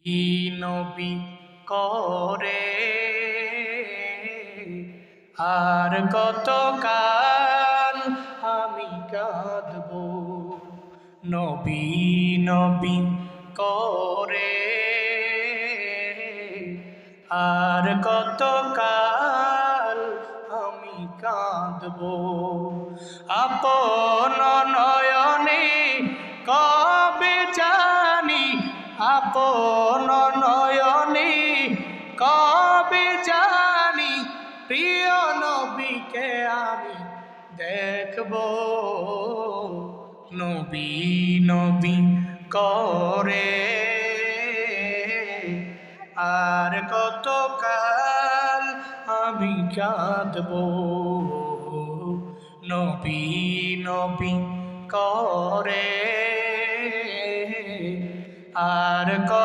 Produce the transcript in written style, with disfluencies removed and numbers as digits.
নবী করে আর কত কাল আমি কাঁদব। নবী নবী করে আর কত কাল আমি কাঁদব। আপন নয়নে কবে জানি, আপন নয়নে কবে জানি প্রিয় নবীকে আমি দেখব। নবী নবী করে আর কত কাল আমি কাঁদব। নবী নবী করে আর কত